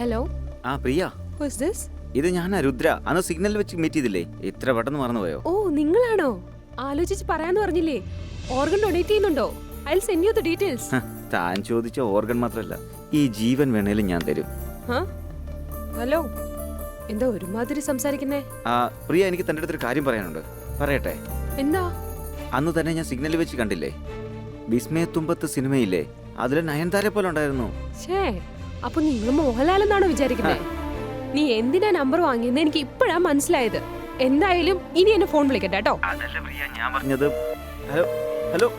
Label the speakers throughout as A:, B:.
A: Hello
B: ആ പ്രിയ,
A: who is this?
B: ഇത് ഞാനാ രുദ്ര. അന്ന് സിഗ്നൽ വെച്ച് മീറ്റ് ചെയ്തില്ലേ? ഇത്ര പെട്ടെന്ന് മറന്നുപോയോ?
A: ഓ നിങ്ങളാണോ? ആലോചിച്ച് പറയാന്ന് പറഞ്ഞില്ലേ? ഓർഗൻ ഡൊണേറ്റ് ചെയ്യുന്നുണ്ടോ? I will send you the details.
B: താൻ ചോദിച്ച ഓർഗൻ മാത്രമല്ല, ഈ ജീവൻ വേണേലും ഞാൻ തരും.
A: ഹലോ, എന്താ ഒരുമാതിരി സംസാരിക്കുന്നേ?
B: ആ പ്രിയ, എനിക്ക് തന്റെ അടുത്തൊരു കാര്യം പറയാനുണ്ട്. പറയട്ടെ?
A: എന്താ?
B: അന്ന് തന്നെ ഞാൻ സിഗ്നൽ വെച്ച് കണ്ടില്ലേ, വിസ്മയത്തുമ്പത്ത് സിനിമയില്ലേ, അതിലെ നയൻതാര പോലെ ഉണ്ടായിരുന്നു.
A: ഛേ, അപ്പൊ നിങ്ങൾ മോഹൻലാൽ എന്നാണോ വിചാരിക്കുന്നത്? നീ എന്തിനാ നമ്പർ വാങ്ങിയെന്ന് എനിക്ക് ഇപ്പോഴാ മനസ്സിലായത്. എന്തായാലും ഇനി എന്നെ ഫോൺ വിളിക്കട്ടെ കേട്ടോ.
B: അതല്ല പ്രിയ, ഞാൻ പറഞ്ഞത്. ഹലോ ഹലോ,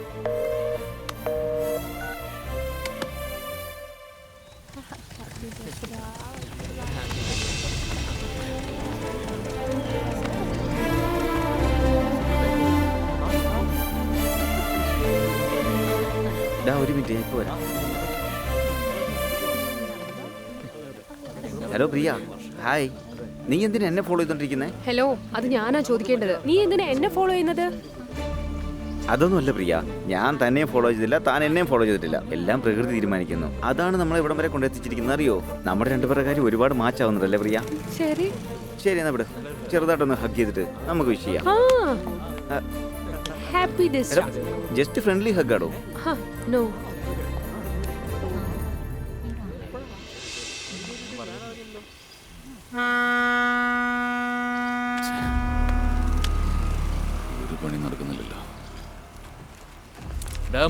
B: ഒരു മിനിറ്റ്, ഞാൻ ഇപ്പൊ വരാം. ഹലോ പ്രിയ, ഹായ്. നീ എന്തിനാ എന്നെ ഫോളോ ചെയ്തോണ്ടിരിക്കുന്നേ?
A: ഹലോ, അത് ഞാനാ ചോദിക്കേണ്ടത്. നീ എന്തിനാ എന്നെ ഫോളോ ചെയ്യുന്നത്?
B: അതൊന്നുമല്ല പ്രിയ, ഞാൻ തന്നെ ഫോളോ ചെയ്തില്ല, താൻ എന്നെയും ഫോളോ ചെയ്തിട്ടില്ല. എല്ലാം പ്രകൃതി തീരുമാനിക്കുന്നു. അതാണ് നമ്മളെ ഇവിടം വരെ കൊണ്ടെത്തിച്ചിരിക്കുന്നത്. അറിയോ, നമ്മുടെ രണ്ടുപേരുടെ കാര്യം ഒരുപാട് മാച്ച് ആവുന്നുണ്ടല്ലേ പ്രിയ?
A: ശരി
B: ശരി, എന്നാ ഇവിടെ ചെറുതായിട്ടൊന്ന് ഹഗ് ചെയ്തിട്ട് നമുക്ക് വിഷ് ചെയ്യാം.
A: Happy this
B: just friendly hug ആടോ.
A: നോ.
C: ഒരു പണി നടക്കുന്നില്ലല്ലോ.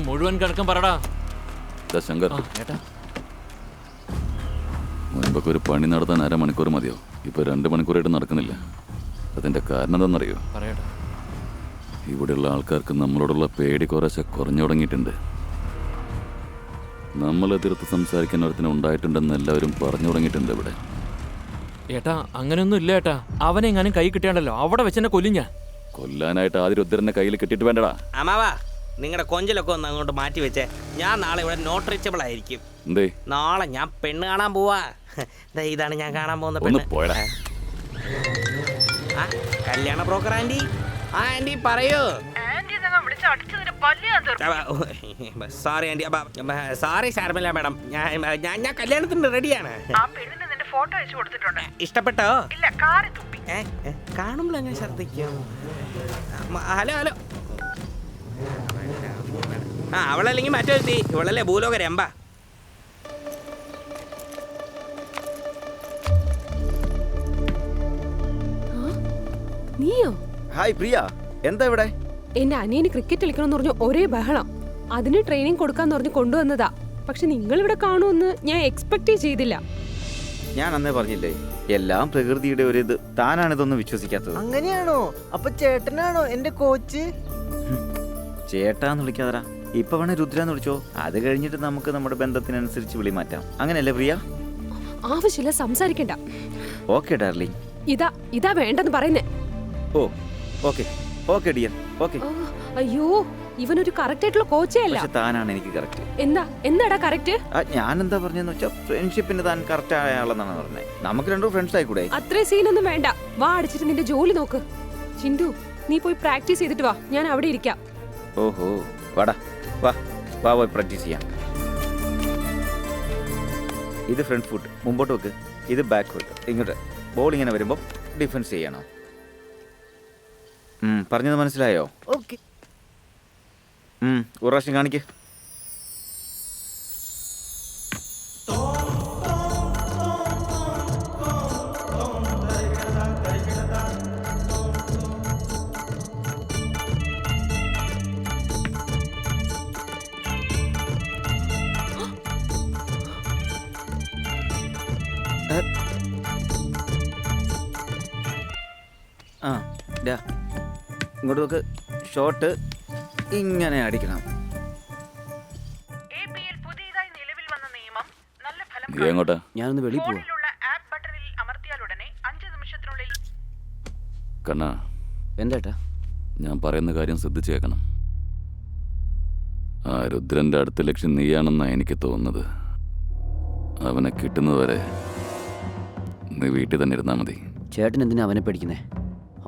D: മുഴുവൻ കിടക്കം പറടാ
C: ശങ്കർ, മുൻപൊക്കെ ഒരു പണി നടത്താൻ അരമണിക്കൂർ മതിയോ? ഇപ്പൊ 2 മണിക്കൂറായിട്ട് നടക്കുന്നില്ല. അതിന്റെ കാരണം എന്താണെന്നറിയോ?
D: പറയടാ.
C: ഇവിടെയുള്ള ആൾക്കാർക്ക് നമ്മളോടുള്ള പേടി കുറേശ്ശെ കുറഞ്ഞു തുടങ്ങിയിട്ടുണ്ട്. നമ്മളെതിർത്ത് സംസാരിക്കാൻ ഒരുത്തിനെ ഉണ്ടായിട്ടുണ്ടെന്ന് എല്ലാവരും പറഞ്ഞു തുടങ്ങിയിട്ടുണ്ട് ഇവിടെ.
D: ഏട്ടാ, അങ്ങനെയൊന്നും ഇല്ല ഏട്ടാ. അവനെങ്ങാനും കൈ കിട്ടിയാണ്ടല്ലോ അവിടെ വെച്ചെന്നെ കൊല്ലും ഞാൻ.
C: കൊല്ലാനായിട്ട് ആദ്യം ഉദ്രന്റെ കയ്യിൽ കിട്ടിയിട്ട് വേണ്ടടാ.
E: അമ്മാവാ, നിങ്ങളുടെ കൊഞ്ചലൊക്കെ ഒന്ന് അങ്ങോട്ട് മാറ്റി വെച്ചേ. ഞാൻ നാളെ ഇവിടെ നോട്ട് റീച്ചബിൾ ആയിരിക്കും.
C: എന്തേ?
E: നാളെ ഞാൻ പെണ്ണ് കാണാൻ പോവാ. ഇതാണ് ഞാൻ കാണാൻ പോകുന്ന
C: ഒന്ന്
E: പെണ്ണ്.
C: പോയടാ.
E: കല്യാണ ബ്രോക്കർ ആന്റി. ആ ആന്റി പറയൂ. Sorry aunty. സോറി ശാർമില മാഡം, ഞാൻ കല്യാണത്തിന് റെഡിയാണ്. ഇഷ്ടപ്പെട്ടോ? കാണുമ്പോൾ എങ്ങനെ ശ്രദ്ധിക്കും. Hello hello. ആ, അവളല്ലെങ്കിൽ മറ്റൊരുത്തി. ഇവളല്ലേ ഭൂലോക രമ്പ.
A: നീയോ?
B: ഹായ് പ്രിയ, എന്താ ഇവിടെ?
A: എന്റെ അനിയന് ക്രിക്കറ്റ് കളിക്കണമെന്ന് പറഞ്ഞു ഒരേ ബഹളം. അതിന് ട്രെയിനിങ് കൊടുക്കാന്ന് പറഞ്ഞു കൊണ്ടുവന്നതാ. പക്ഷെ നിങ്ങൾ ഇവിടെ കാണുമെന്ന് ഞാൻ എക്സ്പെക്ട് ചെയ്തില്ല.
B: ഞാൻ അന്നേ പറഞ്ഞില്ലേ, എല്ലാം പ്രകൃതിയുടെ ഒരു ഇത്. താനാണിതൊന്നും വിശ്വസിക്കാത്തത്.
F: അങ്ങനെയാണോ? അപ്പൊ ചേട്ടനാണോ എന്റെ കോച്ച്?
B: ചേട്ടാന്ന് വിളിക്കാതരാ, ഇപ്പൊ വേണേ രുദ്രാന്ന് വിളിച്ചോ. അത് കഴിഞ്ഞിട്ട് നമുക്ക് നമ്മുടെ ബന്ധത്തിനനുസരിച്ച് വിളി മാറ്റാം. അങ്ങനെയല്ലേ പ്രിയ?
A: ആവശ്യമില്ല, സംസാരിക്കണ്ട.
B: Okay darling.
A: ഇതാ വേണ്ടെന്ന് പറയുന്നേ.
B: Oh okay okay dear, okay.
A: അയ്യോ, ഇവനൊരു കറക്റ്റ് ആയിട്ടുള്ള കോച്ചേ അല്ല.
B: പക്ഷെ താനാണ് എനിക്ക് കറക്റ്റ്.
A: എന്താടാ കറക്റ്റ്?
B: ഞാൻ എന്താ പറഞ്ഞെന്ന് വെച്ചാൽ ഫ്രണ്ട്ഷിപ്പിന് താൻ കറക്റ്റ് ആയ ആളെന്നാണ് പറഞ്ഞത്. നമുക്ക് രണ്ടും ഫ്രണ്ട്സ് ആയിക്കൂടെ?
A: അത്രേ സീനൊന്നും വേണ്ട. വാ, അടിച്ചിട്ട് നിന്റെ ജോലി നോക്ക്. ചിന്തു, നീ പോയി പ്രാക്ടീസ് ചെയ്തിട്ട് വാ, ഞാൻ അവിടെ ഇരിക്കാം.
B: ഓഹോ, വാടാ, വാ വാ പോയി പ്രാക്ടീസ് ചെയ്യാം. ഇത് ഫ്രണ്ട് ഫുട്ട് മുമ്പോട്ട് വെക്ക്, ഇത് ബാക്ക് ഫുട്ട് ഇങ്ങോട്ട്. ബോൾ ഇങ്ങനെ വരുമ്പോൾ ഡിഫൻസ് ചെയ്യണം. പറഞ്ഞത് മനസ്സിലായോ?
F: ഓക്കെ.
B: ഒരു പ്രാവശ്യം കാണിക്ക്. ഇങ്ങോട്ട് നോക്ക്. ഷോട്ട് ഇങ്ങനെ അടിക്കണം.
C: എങ്ങോട്ടാ?
B: ഞാനൊന്ന് വെളിയിൽ പോവാ.
C: കണ്ണാ,
B: എന്താ?
C: ഞാൻ പറയുന്ന കാര്യം ശ്രദ്ധിച്ചു കേൾക്കണം. ആ രുദ്രന്റെ അടുത്ത ലക്ഷ്യം നീയാണെന്നാ എനിക്ക് തോന്നുന്നത്. അവനെ കിട്ടുന്നതുവരെ നീ വീട്ടിൽ തന്നെ ഇരുന്നാ മതി.
G: ചേട്ടൻ എന്തിനാ അവനെ പേടിക്കുന്നേ?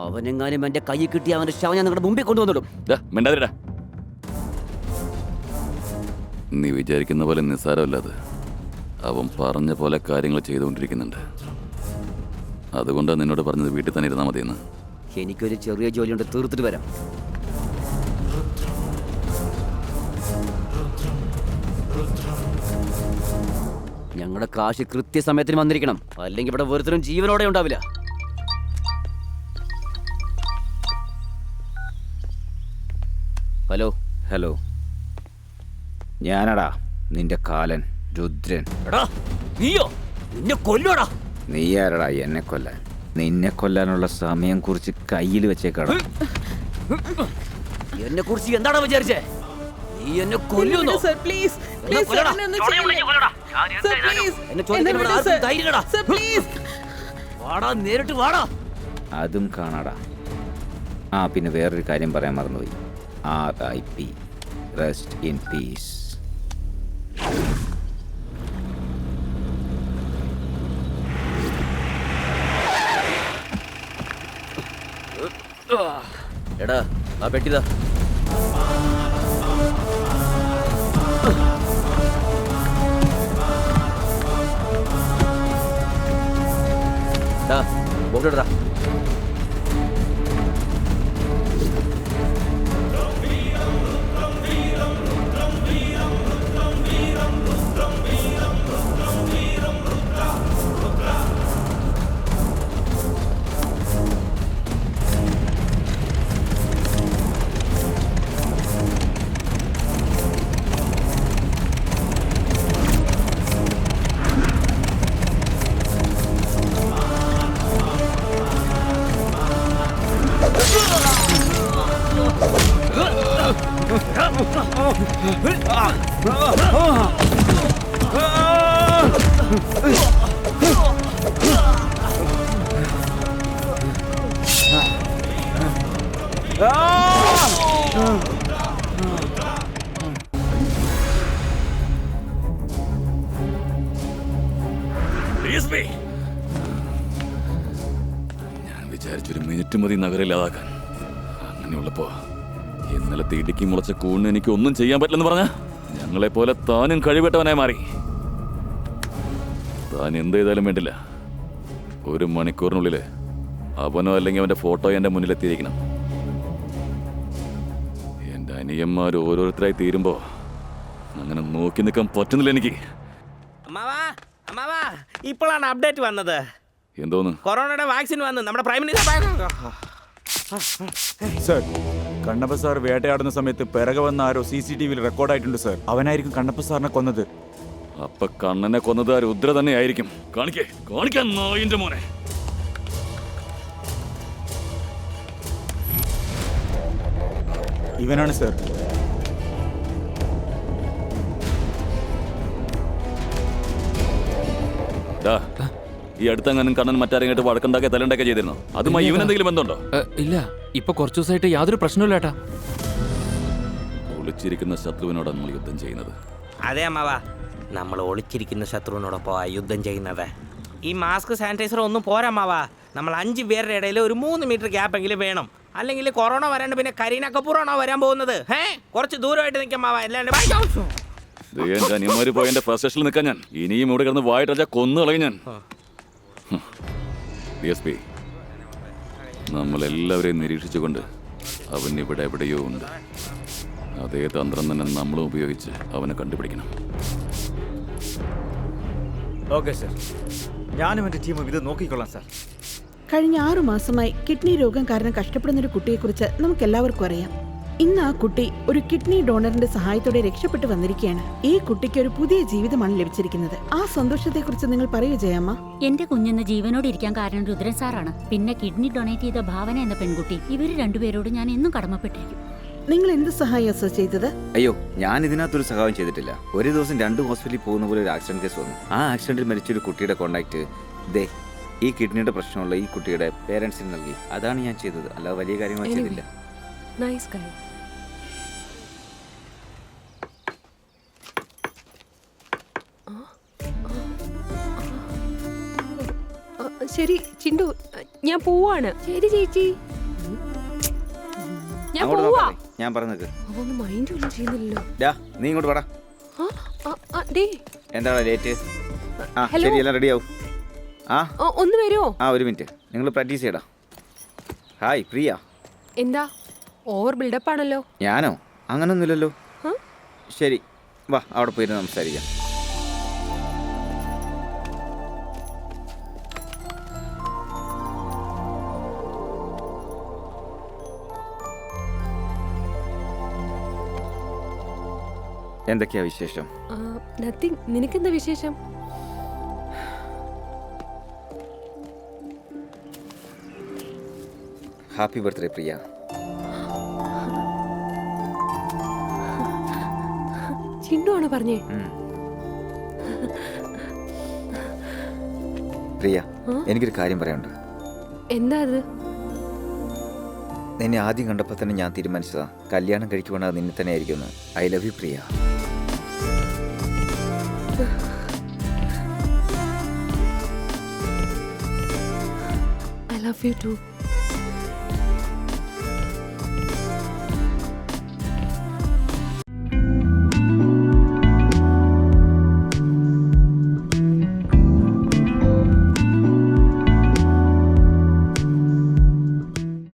G: അവനെങ്ങാനും എന്റെ കൈ കിട്ടി അവന്റെ ശവം ഞാൻ നിങ്ങളുടെ മുമ്പിൽ കൊണ്ടുവന്നിടും.
C: മിണ്ടാതിരടാ. നീ വിചാരിക്കുന്ന പോലെ നിസ്സാരമല്ലാതെ അവൻ പറഞ്ഞ പോലെ കാര്യങ്ങൾ ചെയ്തുകൊണ്ടിരിക്കുന്നുണ്ട്. അതുകൊണ്ടാണ് നിന്നോട് പറഞ്ഞത് വീട്ടിൽ തന്നെ ഇരുന്നാൽ മതിയെന്ന്.
G: എനിക്കൊരു ചെറിയ ജോലിയുണ്ട്, തീർത്തിട്ട് വരാം. ഞങ്ങളുടെ കാശ് കൃത്യസമയത്തിന് വന്നിരിക്കണം, അല്ലെങ്കിൽ ഇവിടെ വെറുതെ ജീവനോടെ ഉണ്ടാവില്ല. ഹലോ.
B: ഹലോ, ഞാനടാ നിന്റെ കാലൻ രുദ്രൻ.
G: എടാ നീയോ? നിന്നെ കൊല്ലുവാടാ.
B: നീ ആരടാ എന്നെ കൊല്ലാൻ? നിന്നെ കൊല്ലാനുള്ള സമയം കുറിച്ച് കയ്യിൽ വെച്ചേക്കാടാ.
G: എന്നെ കുറിച്ച് എന്താടാ വിചാരിച്ചേ? നീ എന്നെ കൊല്ലുന്നോ?
F: സർ പ്ലീസ് പ്ലീസ് സർ എന്നെ ഒന്ന് ചെയ്യില്ല. സർ പ്ലീസ്
G: എന്നെ ചോദിക്കാൻ ഇവിടെ ആർക്കും ധൈര്യമില്ലടാ.
F: Sir please.
G: വാടാ, നേരിട്ട് വാടാ.
B: അതും കാണാടാ. ആ പിന്നെ വേറൊരു കാര്യം പറയാൻ മറന്നുപോയി. RIP, rest in peace.
G: എടാ ആ പെട്ടിതാ. ബോട്ടിടാ.
C: ഞാൻ വിചാരിച്ചൊരു മിനിറ്റ് മതി നഗരമില്ലാതാക്കാൻ. അങ്ങനെയുള്ളപ്പോ ഇന്നലത്തെ ഇടുക്കി മുളച്ച കൂണിന് എനിക്ക് ഒന്നും ചെയ്യാൻ പറ്റില്ലെന്ന് പറഞ്ഞ ഞങ്ങളെപ്പോലെ താനും കഴിവെട്ടവനായി മാറി. താൻ എന്ത് ചെയ്താലും വേണ്ടില്ല, 1 മണിക്കൂറിനുള്ളിൽ അവനോ അല്ലെങ്കിൽ അവന്റെ ഫോട്ടോ എൻ്റെ മുന്നിലെത്തിയിരിക്കണം. എൻ്റെ അനിയന്മാർ ഓരോരുത്തരായി തീരുമ്പോ അങ്ങനെ നോക്കി നിൽക്കാൻ പറ്റുന്നില്ല എനിക്ക്.
E: അമ്മാവാ അമ്മാവാ, ഇപ്പോഴാണ് അപ്ഡേറ്റ് വന്നത്.
C: എന്തോന്ന്?
E: കൊറോണയുടെ വാക്സിൻ വന്ന് നമ്മുടെ prime minister.
H: Sir, Kannappa sir വേട്ടയാടുന്ന സമയത്ത് പിറകെ വന്ന ആരോ CCTVയിൽ റെക്കോർഡായിട്ടുണ്ട് സർ. അവനായിരിക്കും കണ്ണപ്പ സാറിനെ കൊന്നത്.
C: അപ്പൊ കണ്ണനെ കൊന്നത് ആ രുദ്ര തന്നെ ആയിരിക്കും. കാണിക്കാൻ നായിന്റെ മോനെ.
H: ഇവനാണ് സർ.
C: ഈ അടുത്തെങ്ങാനും കണ്ണൻ മറ്റാരെങ്കിലും വഴക്കുണ്ടാക്കിയ തലണ്ടാക്കിയ ചെയ്തിരുന്നോ? അതുമായി ഇവനെന്തെങ്കിലും ബന്ധമുണ്ടോ?
D: ഇല്ല, ഇപ്പൊ കുറച്ചു ദിവസമായിട്ട് യാതൊരു പ്രശ്നമില്ല ഏട്ടാ.
C: ഒളിച്ചിരിക്കുന്ന ശത്രുവിനോടാണ് നമ്മൾ യുദ്ധം ചെയ്യുന്നത്.
E: അതെ അമ്മാവാ, നമ്മൾ ഒളിച്ചിരിക്കുന്ന ശത്രുവിനോടൊപ്പം യുദ്ധം ചെയ്യുന്നത്. ഈ മാസ്ക് സാനിറ്റൈസർ ഒന്നും പോരാ അമ്മാവാ. നമ്മൾ 5 പേരുടെ ഇടയിൽ ഒരു 3 മീറ്റർ ഗ്യാപ്പെങ്കിലും വേണം. അല്ലെങ്കിൽ കൊറോണ വരാണ്ട് പിന്നെ കരീന കപൂറാണോ വരാൻ പോകുന്നത്? കുറച്ച് ദൂരമായിട്ട് നിൽക്കാമാവാ. അല്ലാണ്ട്
C: എന്റെ അനിയന്മാര് പോയി എന്റെ ഫസ്റ്റ് സ്റ്റേഷനിൽ നിൽക്കാൻ ഞാൻ ഇനിയും ഇവിടെ കിടന്ന് വായിട്ടല്ല കൊന്നു കളയും ഞാൻ. DSP, നമ്മളെല്ലാവരെയും നിരീക്ഷിച്ചുകൊണ്ട് അവൻ ഇവിടെ എവിടെയോ ഉണ്ട്. അതേ തന്ത്രം തന്നെ നമ്മളും ഉപയോഗിച്ച് അവനെ കണ്ടുപിടിക്കണം.
I: ഓക്കെ സർ, ഞാനും എൻ്റെ ടീമും ഇത് നോക്കിക്കൊള്ളാം സർ.
J: കഴിഞ്ഞ 6 മാസമായി കിഡ്നി രോഗം കാരണം കഷ്ടപ്പെടുന്ന ഒരു കുട്ടിയെക്കുറിച്ച് നമുക്കെല്ലാവർക്കും അറിയാം. ഇന്ന് ആ കുട്ടി ഒരു കിഡ്നി ഡോണറിന്റെ സഹായത്തോടെ രക്ഷപ്പെട്ടു വന്നിരിക്കുകയാണ്. ഈ കുട്ടിക്ക് ഒരു പുതിയ ജീവിതമാണ് ലഭിച്ചിരിക്കുന്നത്. ആ സന്തോഷത്തെക്കുറിച്ച് നിങ്ങൾ പറയൂ ജയമ്മ.
K: എന്റെ കുഞ്ഞെന്ന് ജീവനോട് ഇരിക്കാൻ കാരണം രുദ്രൻ സാറാണ്. പിന്നെ കിഡ്നി ഡൊണേറ്റ് ചെയ്ത ഭാവന എന്ന പെൺകുട്ടി. ഇവര് രണ്ടുപേരോട് ഞാൻ എന്നും കടമപ്പെട്ടിരിക്കും.
J: നിങ്ങൾ എന്ത് സഹായം സർ ചെയ്തത്?
B: അയ്യോ, ഞാൻ ഇതിനകത്തൊരു സഹായം ചെയ്തിട്ടില്ല. ഒരു ദിവസം 2 ഹോസ്പിറ്റലിൽ പോകുന്ന പോലെ ഒരു ആക്സിഡന്റ് കേസ് വന്നു. ആ ആക്സിഡന്റിൽ മരിച്ചൊരു കുട്ടിയുടെ കോണ്ടാക്ട് ദേ ഈ കിഡ്നിയുടെ പ്രശ്നമുള്ള ഈ കുട്ടിയുടെ പേരൻസിന് നൽകി. അതാണ് ഞാൻ ചെയ്തത്, അല്ലാതെ വലിയ കാര്യങ്ങൾ ചെയ്തില്ല.
A: നൈസ് ഗൈ. ശരി ചിണ്ടു, ഞാൻ പോവാണ്. ശരി ചേച്ചി, ഞാൻ പോവാ.
B: ഞാൻ പറഞ്ഞത്
A: അവന്ന് മൈൻഡ് ഒന്നും ചെയ്യുന്നില്ലല്ലോ.
B: നീ ഇങ്ങോട്ട് വാടാ.
A: ഡേ,
B: എന്താണ് ലേറ്റ്? ആ
A: ഹലോ.
B: ശരി എല്ലാം റെഡിയാവും. ആ
A: ഒന്ന് വരുമോ?
B: ആ ഒരു മിനിറ്റ്, നിങ്ങൾ പ്രാക്ടീസ് ചെയ്യടാ. ഹായ് പ്രിയ.
A: എന്താ ഓവർ ബിൽഡപ്പ് ആണല്ലോ?
B: ഞാനോ? അങ്ങനൊന്നുമില്ലല്ലോ.
A: ഹ?
B: ശരി വാ, അവിടെ പോയിരുന്ന് സംസാരിക്കാം. എന്തൊക്കെയാ വിശേഷം?
A: നത്തിങ്. നിനക്കെന്താ വിശേഷം?
B: ഹാപ്പി ബർത്ത്ഡേ പ്രിയ.
A: ചിണ്ടു ആണ് പറഞ്ഞേ.
B: പ്രിയ, എനിക്കൊരു കാര്യം പറയാനുണ്ട്.
A: എന്താ അത്?
B: നിന്നെ ആദ്യം കണ്ടപ്പോൾ തന്നെ ഞാൻ തീരുമാനിച്ചതാ, കല്യാണം കഴിക്കുവാണ് അത് നിന്നെ തന്നെ ആയിരിക്കും. I love you Priya.
A: I love you too.